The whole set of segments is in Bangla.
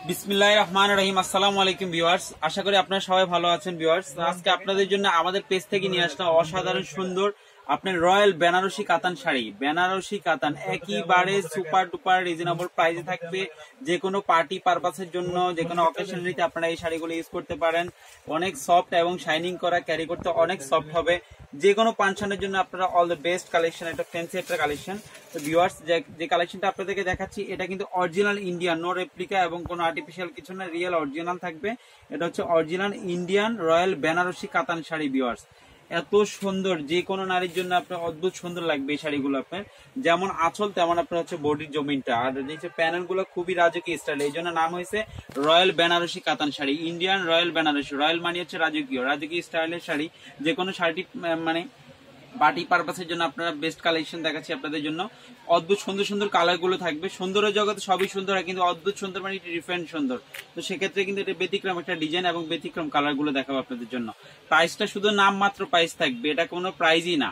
বিসমিল্লাহির রহমানির রহিম। আসসালামু আলাইকুম ভিউয়ার্স, আশা করি আপনারা সবাই ভালো আছেন। ভিউয়ার্স, আজকে আপনাদের জন্য আমাদের পেজ থেকে নিয়ে আসলাম অসাধারণ সুন্দর আপনার রয়্যাল বেনারসি কাতান শাড়ি। বেনারসি কাতান একেবারে সুপার ডুপার রিজনেবল প্রাইসে থাকবে। যে কোনো পার্টি পারপাসের জন্য, যে কোনো অকেশনালিতে আপনারা এই শাড়িগুলো ইউজ করতে পারেন। অনেক সফট এবং শাইনিং করা, ক্যারি করতে অনেক সফট হবে। যে কোনো ফাংশনের জন্য আপনারা অল দ্য বেস্ট কালেকশন, একটা ফ্যান্সি একটা কালেকশন। তো ভিউয়ার্স, যে কালেকশনটা আপনাদেরকে দেখাচ্ছি এটা কিন্তু অরিজিনাল ইন্ডিয়ান, নো রেপ্লিকা এবং কোনো আর্টিফিশিয়াল কিছু না, রিয়েল অরিজিনাল থাকবে। এটা হচ্ছে অরিজিনাল ইন্ডিয়ান রয়্যাল বেনারসি কাতান শাড়ি। ভিউয়ার্স, এত সুন্দর, যে কোনো নারীর জন্য আপনার অদ্ভুত সুন্দর লাগবে এই শাড়িগুলো। আপনার যেমন আঁচল তেমন আপনার হচ্ছে বডির জমিনটা, আর যে প্যানেল গুলো খুবই রাজকীয় স্টাইল, এই জন্য নাম হয়েছে রয়্যাল বেনারসি কাতান sari. Indian royal Banarasi, royal মানে হচ্ছে রাজকীয়, রাজকীয় স্টাইলের শাড়ি। যে কোনো শাড়িটি মানে পার্টি পারপাসের জন্য আপনারা বেস্ট কালেকশন দেখাচ্ছি আপনাদের জন্য। অদ্ভুত সুন্দর সুন্দর কালার গুলো থাকবে। সুন্দরের জগতে সবই সুন্দর হয়, কিন্তু অদ্ভুত সুন্দর মানে ডিফারেন্ট সুন্দর। তো সেক্ষেত্রে কিন্তু এটা ব্যতিক্রম একটা ডিজাইন এবং ব্যতিক্রম কালার গুলো দেখাবো আপনাদের জন্য। প্রাইসটা শুধু নাম মাত্র প্রাইস থাকবে, এটা কোনো প্রাইজই না।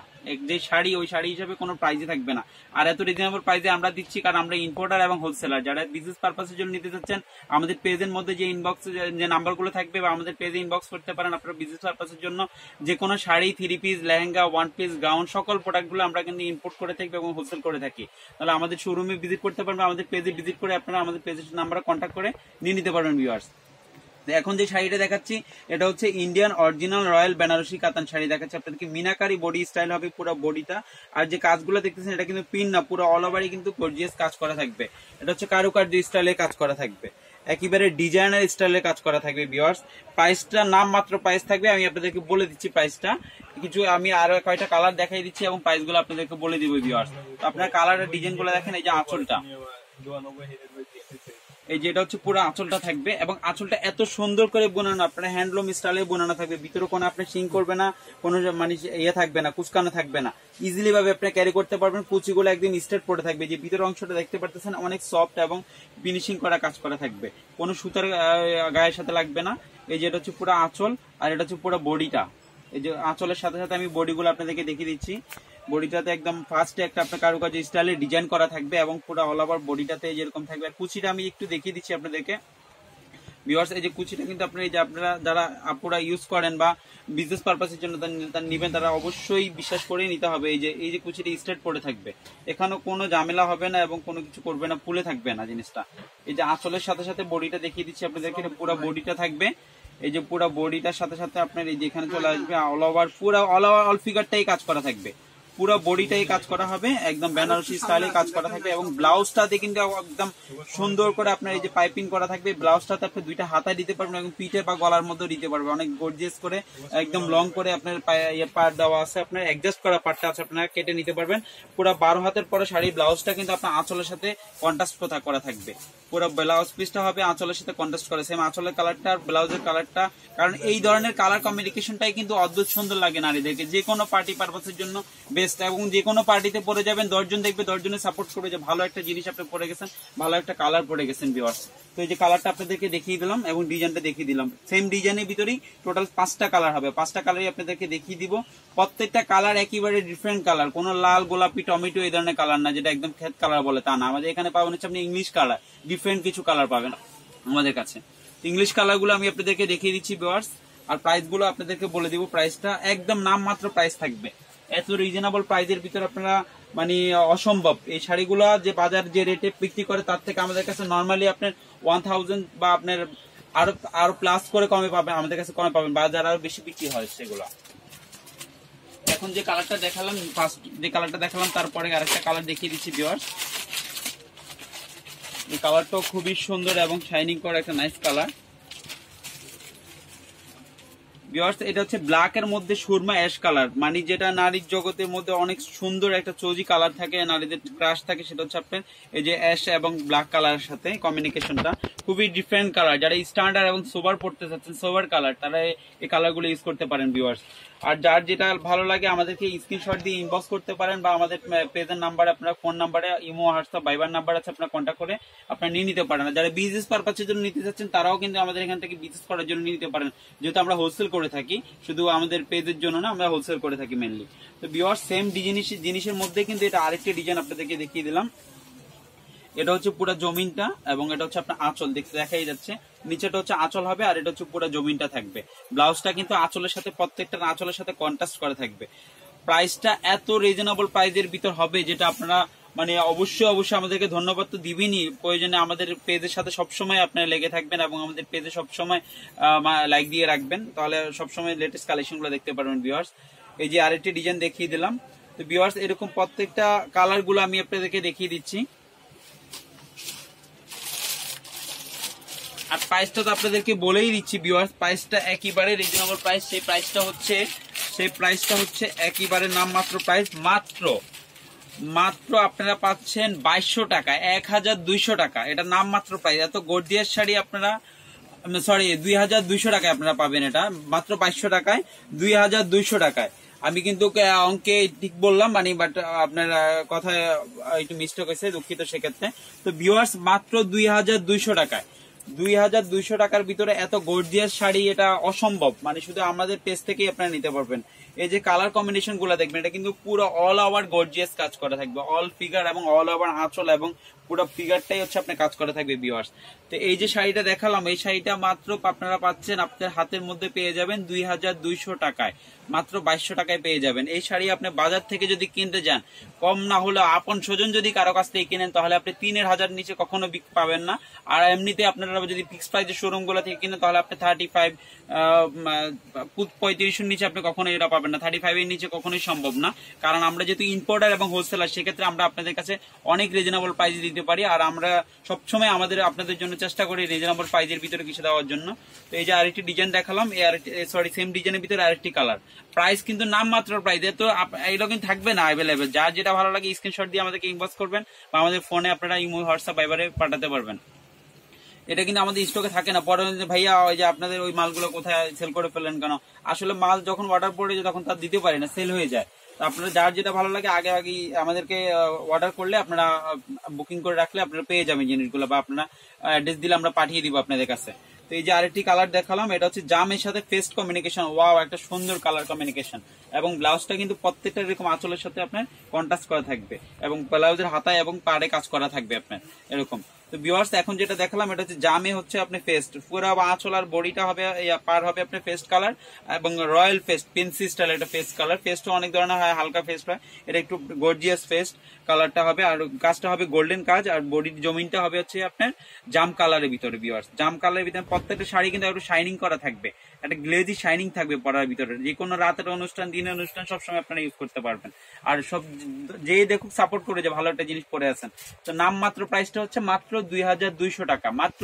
যে শাড়ি ওই শাড়ি হিসাবে কোনো প্রাইজই থাকবে না। আর এত রিজনেবল প্রাইসে আমরা দিচ্ছি কারণ আমরা ইম্পোর্টার এবং হোলসেলার। যারা বিজনেস পারপাসের জন্য নিতে চাচ্ছেন, আমাদের পেজের মধ্যে যে ইনবক্স যে নাম্বারগুলো থাকবে বা আমাদের পেজে ইনবক্স করতে পারেন আপনারা বিজনেস পারপাসের জন্য। যে কোনো sari, 3 piece, lehenga, 1 piece, gown, সকল প্রোডাক্টগুলো আমরা কিন্তু ইম্পোর্ট করে থাকি এবং হোলসেল করে থাকি। তাহলে আমাদের শোরুমে ভিজিট করতে পারবেন, আমাদের পেজে ভিজিট করে আপনারা আমাদের পেজের নাম্বারে কন্ট্যাক্ট করে নিয়ে নিতে পারবেন। ভিউয়ার্স, এখন যে শাড়িটা দেখাচ্ছি এটা হচ্ছে ইন্ডিয়ান অরিজিনাল রয়্যাল বেনারসি কাতান শাড়ি দেখাচ্ছি আপনাদেরকে। মিনাকারি বডি স্টাইল হবে পুরো বডিটা। আর যে কাজগুলো দেখতেছেন এটা কিন্তু পিন না, পুরো অল ওভারই কিন্তু গর্জিয়াস কাজ করা থাকবে। এটা হচ্ছে কারুকার্য স্টাইলে কাজ করা থাকবে, একেবারে ডিজাইনার স্টাইলে কাজ করা থাকবে। ভিউয়ার্স, প্রাইসটা নাম মাত্র প্রাইস থাকবে, আমি আপনাদেরকে বলে দিচ্ছি প্রাইসটা। কিছু আমি আরো কয়টা কালার দেখাই দিচ্ছি এবং প্রাইসগুলো আপনাদেরকে বলে দিব। ভিউয়ার্স, তো আপনার কালারের ডিজাইনগুলো দেখেন। এই যে আঁচলটা, এই যে এটা হচ্ছে পুরো আঁচলটা থাকবে এবং আঁচলটা এত সুন্দর করে বোনানো, আপনার হ্যান্ডলুম স্টাইলে বোনানো থাকবে। ভিতরে কোনো আপনি সিং করবে না, কোনো মানে ইয়ে থাকবে না, কুচকানো থাকবে না। ইজিলি ভাবে আপনি ক্যারি করতে পারবেন। কুচিগুলো একদম স্ট্রেট পড়ে থাকবে। যে ভিতরের অংশটা দেখতে পারতেছেন অনেক সফট এবং ফিনিশিং করা কাজ করা থাকবে, কোনো সুতার গায়ের সাথে লাগবে না। এই যে এটা হচ্ছে পুরো আঁচল, আর এটা হচ্ছে পুরো বডিটা। এই যে আঁচলের সাথে সাথে আমি বডিগুলো আপনাদেরকে দেখিয়ে দিচ্ছি। বডিটাতে একদম ফার্স্টে একটা আপনার কারুকার্য স্টাইলে ডিজাইন করা থাকবে এবং পুরো অল ওভার বডিটাতে যেরকম থাকবে। আর কুচিটা আমি একটু দেখিয়ে দিচ্ছি আপনাদেরকে। ভিউয়ার্স, এই যে কুচিটা কিন্তু আপনারা, এই যে আপনারা যারা আপুরা ইউজ করেন বা বিজনেস পারপাসের জন্য নিবেন, তারা অবশ্যই বিশ্বাস করে নিতে হবে। এই যে কুচিটা স্ট্রেট পড়ে থাকবে, এখানেও কোনো ঝামেলা হবে না এবং কোনো কিছু করবে না, ফুলে থাকবে না জিনিসটা। এই যে আঁচলের সাথে সাথে বডিটা দেখিয়ে দিচ্ছি আপনাদেরকে, পুরো বডিটা থাকবে। এই যে পুরো বডিটার সাথে সাথে আপনার এই যে এখানে চলে আসবে অল ওভার, পুরো অল ওভার অল ফিগারটাই কাজ করা থাকবে, পুরো বডিটাই কাজ করা হবে, একদম বেনারসি স্টাইলে কাজ করা থাকবে। এবং ব্লাউজটাতে কিন্তু একদম সুন্দর করে আপনার এই যে পাইপিং করা থাকবে। ব্লাউজটাতে আপনি দুইটা হাতায় দিতে পারবেন এবং পিঠে বা গলার মধ্যে দিতে পারবেন, অনেক গর্জিয়াস করে একদম লং করে আপনার পার্ট দেওয়া আছে, আপনার অ্যাডজাস্ট করা পার্টটা আছে, আপনারা কেটে নিতে পারবেন। পুরো 12 হাতের পরে শাড়ি ব্লাউজটা কিন্তু আপনার আঁচলের সাথে কন্ট্রাস্ট করা থাকবে। পুরো ব্লাউজ পিসটা হবে আঁচলের সাথে কন্ট্রাস্ট করে, সেম আঁচলের কালারটা আর ব্লাউজের কালারটা। কারণ এই ধরনের কালার কম্বিনেশনটাই কিন্তু অদ্ভুত সুন্দর লাগে নারীদেরকে, যে কোনো পার্টি পারপাসের জন্য বেস্ট। এবং যে কোনো পার্টিতে পরে যাবেন, 10 জন দেখবে, 10 জনের সাপোর্ট করবে যে ভালো একটা জিনিস আপনি পরে গেছেন, ভালো একটা কালার পরে গেছেন। ভিউয়ার্স, তো এই যে কালারটা আপনাদেরকে দেখিয়ে দিলাম এবং ডিজাইনটা দেখিয়ে দিলাম। সেম ডিজাইনের ভিতরেই টোটাল 5টা কালার হবে, 5টা কালারই আপনাদেরকে দেখিয়ে দিব। প্রত্যেকটা কালার একেবারে ডিফারেন্ট কালার, কোনো লাল, গোলাপি, টমেটো এই ধরনের কালার না, যেটা একদম খেত কালার বলে তা না। আমাদের এখানে পাবেন হচ্ছে আপনি ইংলিশ কালার, ডিফারেন্ট কিছু কালার পাবেন আমাদের কাছে। ইংলিশ কালার গুলো আমি আপনাদেরকে দেখিয়ে দিচ্ছি ভিউয়ার্স। আর প্রাইস গুলো আপনাদেরকে বলে দিব। প্রাইসটা একদম নাম মাত্র প্রাইস থাকবে, এত রিজনেবল প্রাইসের ভিতরে আপনারা মানে অসম্ভব। এই শাড়িগুলো যে বাজার যে রেটে বিক্রি করে তার থেকে আমাদের কাছে নর্মালি আপনার 1000 বা আপনার আরো প্লাস করে কমে পাবেন, আমাদের কাছে কমে পাবেন, বাজার আরো বেশি বিক্রি হয় সেগুলো। এখন যে কালারটা দেখালাম, ফার্স্ট যে কালারটা দেখালাম, তারপরে আরেকটা কালার দেখিয়ে দিচ্ছি ভিউয়ার্স। এই কালারটাও খুবই সুন্দর এবং শাইনিং করা একটা নাইস কালার। ভিউয়ার্স, এটা হচ্ছে ব্ল্যাক এর মধ্যে সুরমা অ্যাশ কালার, মানে যেটা নারীর জগতের মধ্যে অনেক সুন্দর একটা চোজি কালার থাকে, নারীদের ক্রাশ থাকে, সেটা হচ্ছে আপনার এই যে অ্যাশ এবং ব্ল্যাক কালারের সাথে কমিউনিকেশনটা খুবই ডিফারেন্ট কালার। যারা স্ট্যান্ডার্ড এবং সোবার পড়তে চাচ্ছেন, সোবার কালার, তারা এই কালারগুলো ইউজ করতে পারেন ভিউয়ার্স। আর যার যেটা ভালো লাগে আমাদেরকে স্ক্রিনশট দিয়ে ইনবক্স করতে পারেন বা আমাদের পেজের নাম্বারে, আপনার ফোন নাম্বারে, ইমো, হোয়াটসঅ্যাপ, ভাইবার নাম্বার আছে, আপনারা কন্ট্যাক্ট করে আপনারা নিয়ে নিতে পারেন। যারা বিজনেস পারপাসের জন্য নিতে চাচ্ছেন তারাও কিন্তু আমাদের এখান থেকে বিজনেস করার জন্য নিতে পারেন, যেহেতু আমরা হোলসেল করে থাকি, শুধু আমাদের পেজের জন্য না, আমরা হোলসেল করে থাকি মেনলি। তো ভিউয়ার্স, সেম জিনিসের মধ্যে কিন্তু এটা আরেকটি ডিজাইন আপনাদেরকে দেখিয়ে দিলাম। এটা হচ্ছে পুরো জমিনটা, এবং এটা হচ্ছে আপনার আঁচল, দেখতে দেখাই যাচ্ছে। নিচেটা হচ্ছে আঁচল হবে, আর এটা হচ্ছে পুরো জমিনটা থাকবে। ব্লাউজটা কিন্তু আঁচলের সাথে, প্রত্যেকটা আঁচলের সাথে কন্ট্রাস্ট করা থাকবে। প্রাইসটা এত রিজনেবল প্রাইসের ভিতর হবে, যেটা আপনারা মানে অবশ্যই অবশ্যই আমাদেরকে ধন্যবাদ তো দিবেনই, প্রয়োজনে আমাদের পেজের সাথে সবসময় আপনারা লেগে থাকবেন এবং আমাদের পেজে সবসময় লাইক দিয়ে রাখবেন, তাহলে সবসময় লেটেস্ট কালেকশন গুলো দেখতে পারবেন ভিউয়ার্স। এই যে আরেকটি ডিজাইন দেখিয়ে দিলাম। তো ভিউয়ার্স এরকম প্রত্যেকটা কালার গুলো আমি আপনাদেরকে দেখিয়ে দিচ্ছি। আর প্রাইসটা তো আপনাদেরকে বলেই দিচ্ছি ভিউয়ার্স, প্রাইসটা একেবারে রিজনেবল প্রাইস। সেই প্রাইসটা হচ্ছে একেবারে নামমাত্র প্রাইস, মাত্র আপনারা পাচ্ছেন 2200 টাকা, 1200 টাকা। এটা নামমাত্র প্রাইস। এত গর্জিয়াস শাড়ি আপনারা, সরি 2200 টাকায় আপনারা পাবেন, এটা মাত্র 2200 টাকায়, 2200 টাকায়। আমি কিন্তু অঙ্কে ঠিক বললাম মানে, বাট আপনার কথায় একটু মিস্টেক হয়েছে, দুঃখিত সেক্ষেত্রে। তো ভিউয়ার্স মাত্র 2200 টাকায়, 2200 টাকার ভিতরে এত গর্জিয়াস শাড়ি এটা অসম্ভব, মানে শুধু আমাদের পেজ থেকেই আপনারা নিতে পারবেন। এই যে কালার কম্বিনেশন গুলো দেখবেন, এটা কিন্তু পুরো অল ওভার গর্জিয়াস কাজ করা থাকবে, অল ফিগার এবং অল ওভার আঁচল এবং পুরো ফিগারটাই হচ্ছে আপনার কাজ করা থাকবে ভিউয়ার্স। তো এই যে শাড়িটা দেখালাম, এই শাড়িটা মাত্র আপনারা পাচ্ছেন, আপনার হাতের মধ্যে পেয়ে যাবেন 2200 টাকায়, মাত্র 2200 টাকায় পেয়ে যাবেন। এই শাড়ি আপনি বাজার থেকে যদি কিনতে যান, কম না হলে আপন স্বজন যদি কারো কাছ থেকে কিনেন, তাহলে আপনি 3000 নিচে কখনো পাবেন না। আর এমনিতে আপনারা যদি ফিক্স প্রাইসের শোরুম গুলো থেকে কিনেন, তাহলে আপনি 35 নিচে আপনি কখনো এটা পাবেন না, 35 এর নিচে কখনোই সম্ভব না। কারণ আমরা যেহেতু ইম্পোর্টার এবং হোলসেলার, সেক্ষেত্রে আমরা আপনাদের কাছে অনেক রিজনেবল প্রাইস দিতে পারি, আর আমরা সবসময় আপনাদের জন্য চেষ্টা করি রিজনেবল প্রাইসের ভিতরে কিছু দেওয়ার জন্য। তো এই যে আরেকটি ডিজাইন দেখালাম, সেম ডিজাইনের ভিতরে আরেকটি কালার। প্রাইস কিন্তু নামমাত্র প্রাইস, তো এইটা কিন্তু থাকবে না অ্যাভেলেবেল। যার যেটা ভালো লাগে স্ক্রিনশট দিয়ে আমাদেরকে ইনবক্স করবেন, বা আমাদের ফোনে আপনারা ইমো, হোয়াটসঅ্যাপ, ভাইবারে পাঠাতে পারবেন। এটা কিন্তু আমাদের স্টকে থাকে না, পরে ভাইয়া ওই যে আপনাদের ওই মালগুলো কোথায় সেল করে ফেলেন কেন? আসলে মাল যখন অর্ডার পড়ে যায় তখন তার দিতে পারি না, সেল হয়ে যায়। আপনারা যার যেটা ভালো লাগে আগে আমাদেরকে অর্ডার করলে, আপনারা বুকিং করে রাখলে আপনারা পেয়ে যাবেন জিনিসগুলো, বা আপনারা অ্যাড্রেস দিলে আমরা পাঠিয়ে দিব আপনাদের কাছে। তো এই যে আরেকটি কালার দেখালাম, এটা হচ্ছে জামের সাথে ফেস্ট কমিউনিকেশন। ওয়াও, একটা সুন্দর কালার কমিউনিকেশন। এবং ব্লাউজটা কিন্তু প্রত্যেকটা এরকম আঁচলের সাথে আপনার কন্ট্রাস্ট করা থাকবে, এবং ব্লাউজের হাতায় এবং পাড়ে কাজ করা থাকবে আপনার এরকম। তো ভিউয়ার্স এখন যেটা দেখালাম, এটা হচ্ছে জামে হচ্ছে আপনি ফেস্ট, পুরো আঁচল আর বডিটা হবে, পার হবে আপনার ফেস্ট কালার, এবং রয়্যাল ফেস্ট পেন্সি স্টাইল এটা ফেস্ট কালার। ফেস্টও অনেক ধরনের হয়, হালকা ফেস্ট হয়, এটা একটু গর্জিয়াস ফেস্ট কালারটা হবে। আর কাজটা হবে গোল্ডেন কাজ, আর বডির জমিনটা হবে হচ্ছে আপনার জাম কালারের ভিতরে ভিউয়ার্স। জাম কালারের ভিতরে প্রত্যেকটা শাড়ি কিন্তু একটু শাইনিং করা থাকবে, একটা গ্লেজি শাইনিং থাকবে পরার ভিতরে। যে কোনো রাতের অনুষ্ঠান, দিনের অনুষ্ঠান, সবসময় আপনারা ইউজ করতে পারবেন। আর সব যে দেখুক সাপোর্ট করে যে ভালো একটা জিনিস পরে আছেন। তো নামমাত্র প্রাইসটা হচ্ছে মাত্র 2200 টাকা, মাত্র